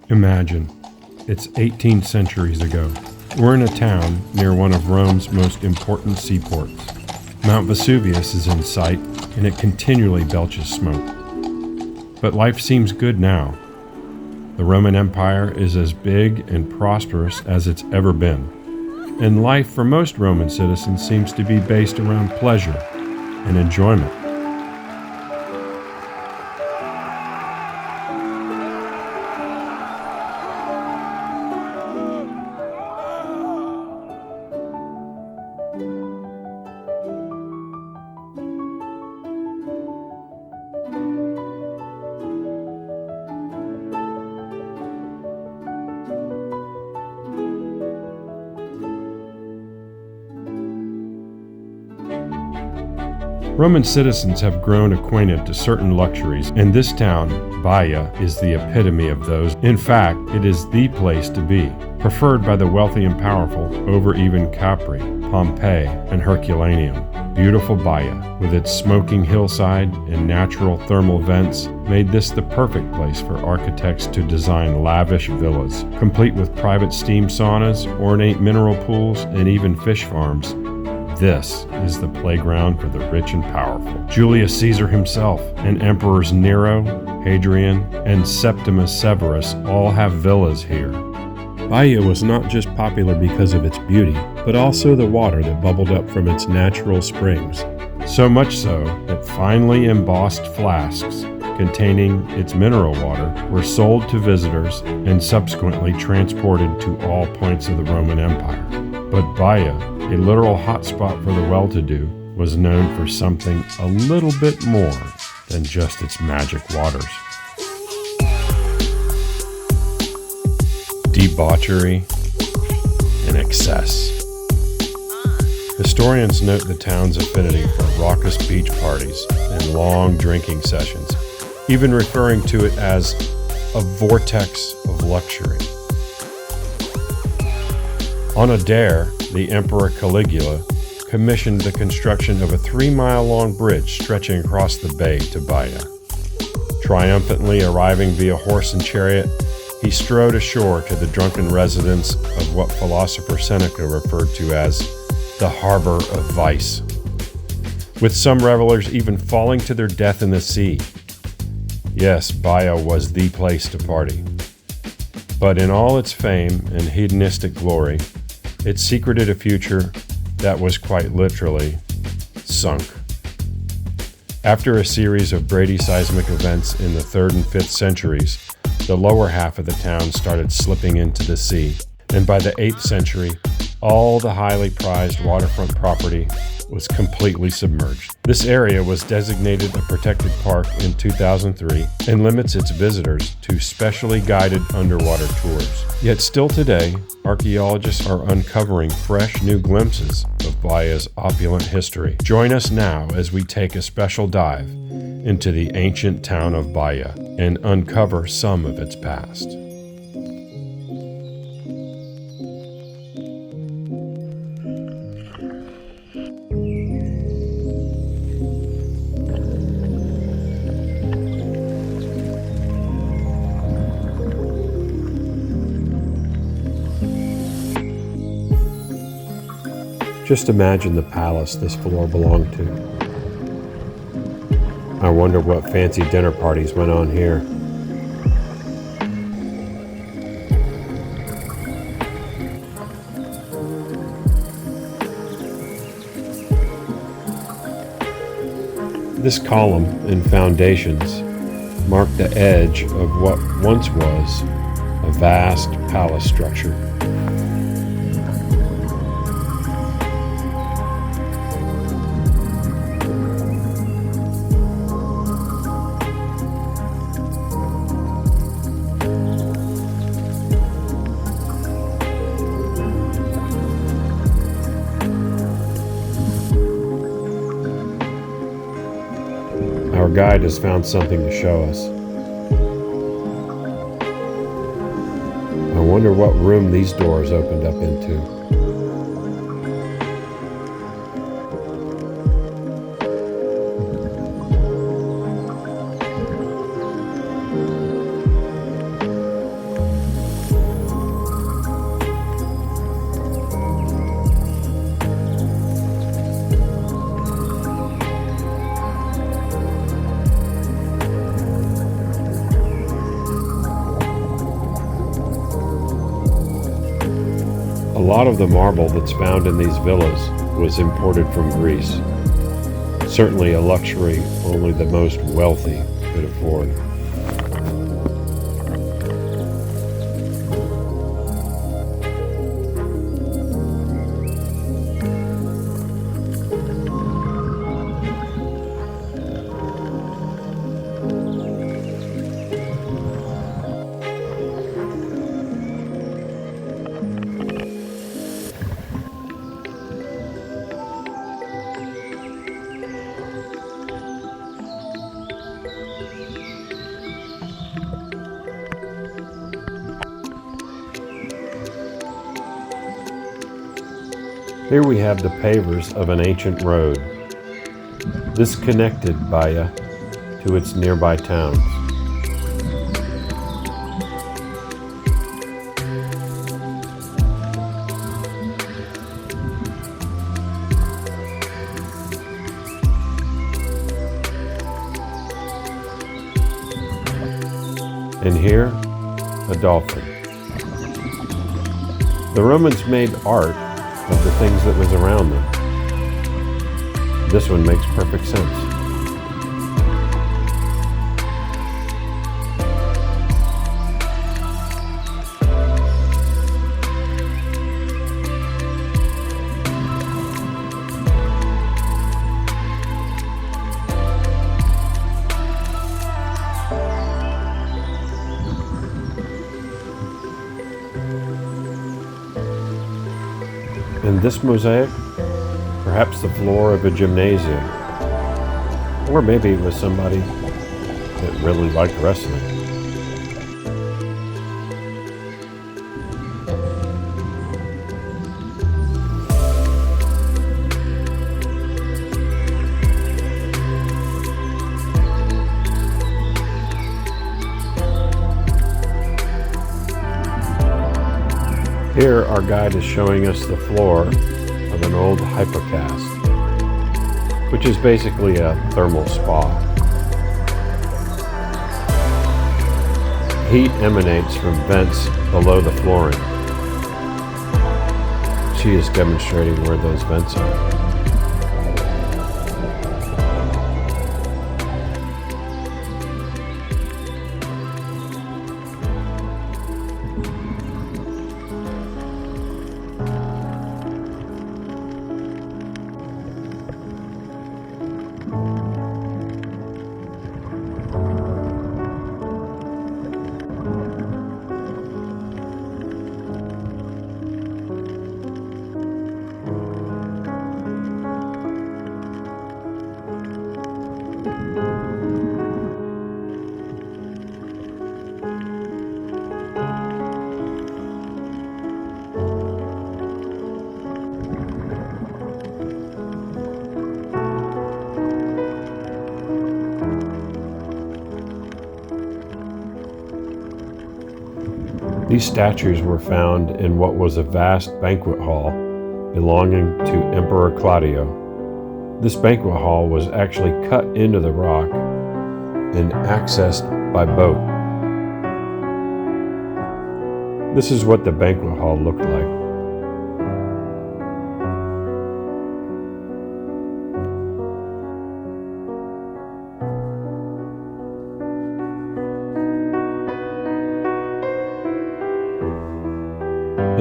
Imagine, it's 18 centuries ago. We're in a town near one of Rome's most important seaports. Mount Vesuvius is in sight, and it continually belches smoke. But life seems good now. The Roman Empire is as big and prosperous as it's ever been, and life for most Roman citizens seems to be based around pleasure and enjoyment. Roman citizens have grown acquainted to certain luxuries, and this town, Baiae, is the epitome of those. In fact, it is the place to be, preferred by the wealthy and powerful over even Capri, Pompeii, and Herculaneum. Beautiful Baiae, with its smoking hillside and natural thermal vents, made this the perfect place for architects to design lavish villas, complete with private steam saunas, ornate mineral pools, and even fish farms. This is the playground for the rich and powerful. Julius Caesar himself and Emperors Nero, Hadrian, and Septimus Severus all have villas here. Baiae was not just popular because of its beauty, but also the water that bubbled up from its natural springs. So much so that finely embossed flasks containing its mineral water were sold to visitors and subsequently transported to all points of the Roman Empire. But Baiae, a literal hotspot for the well-to-do, was known for something a little bit more than just its magic waters. Debauchery and excess. Historians note the town's affinity for raucous beach parties and long drinking sessions, even referring to it as a vortex of luxury. On a dare, the Emperor Caligula commissioned the construction of a 3-mile-long bridge stretching across the bay to Baiae. Triumphantly arriving via horse and chariot, he strode ashore to the drunken residence of what philosopher Seneca referred to as the harbor of vice, with some revelers even falling to their death in the sea. Yes, Baiae was the place to party. But in all its fame and hedonistic glory, it secreted a future that was quite literally sunk. After a series of bradyseismic events in the 3rd and 5th centuries, the lower half of the town started slipping into the sea, and by the 8th century, all the highly prized waterfront property was completely submerged. This area was designated a protected park in 2003 and limits its visitors to specially guided underwater tours. Yet still today, archaeologists are uncovering fresh new glimpses of Baiae's opulent history. Join us now as we take a special dive into the ancient town of Baiae and uncover some of its past. Just imagine the palace this floor belonged to. I wonder what fancy dinner parties went on here. This column and foundations mark the edge of what once was a vast palace structure. Our guide has found something to show us. I wonder what room these doors opened up into. lot of the marble that's found in these villas was imported from Greece. Certainly a luxury only the most wealthy could afford. Here we have the pavers of an ancient road. This connected Baiae to its nearby towns. And here, a dolphin. The Romans made art of the things that was around them. This one makes perfect sense. And this mosaic, perhaps the floor of a gymnasium, or maybe it was somebody that really liked wrestling. Here, our guide is showing us the floor of an old hypocast, which is basically a thermal spa. Heat emanates from vents below the flooring. She is demonstrating where those vents are. These statues were found in what was a vast banquet hall belonging to Emperor Claudio. This banquet hall was actually cut into the rock and accessed by boat. This is what the banquet hall looked like.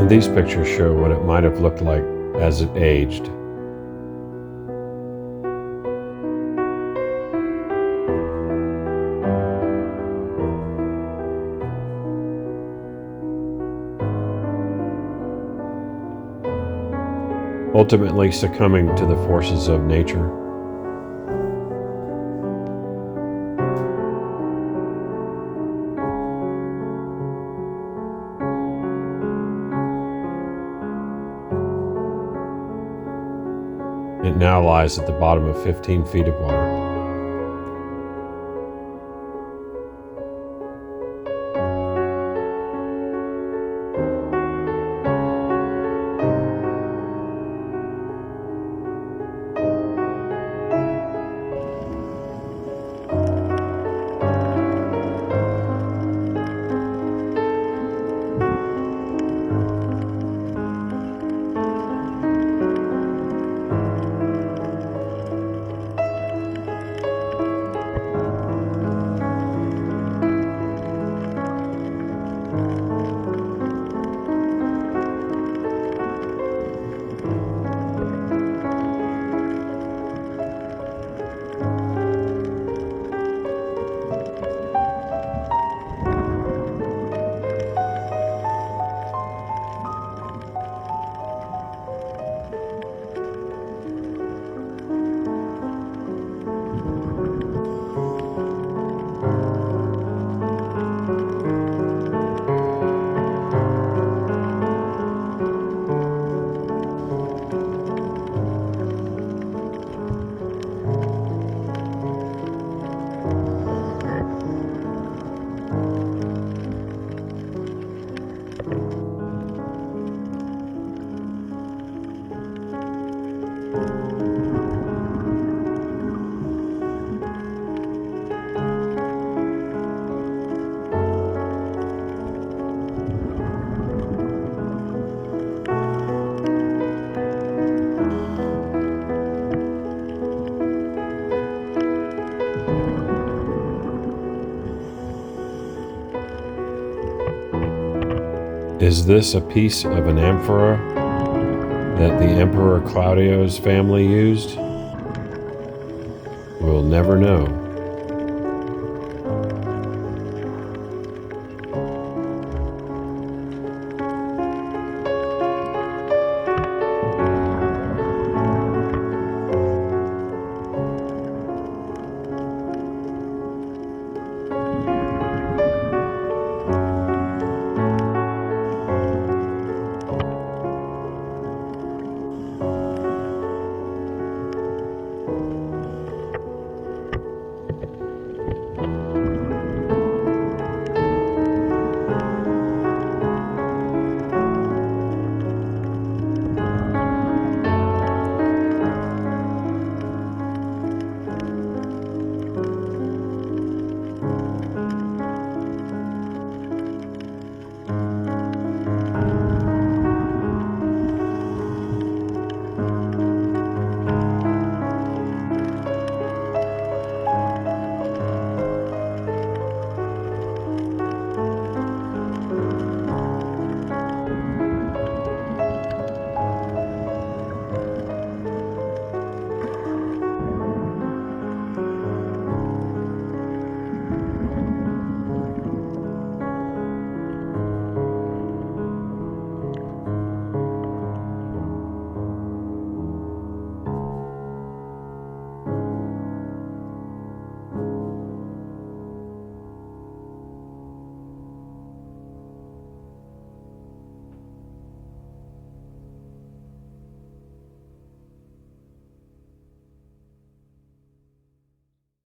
And these pictures show what it might have looked like as it aged. Ultimately succumbing to the forces of nature. It now lies at the bottom of 15 feet of water. Is this a piece of an amphora that the Emperor Claudio's family used? We'll never know.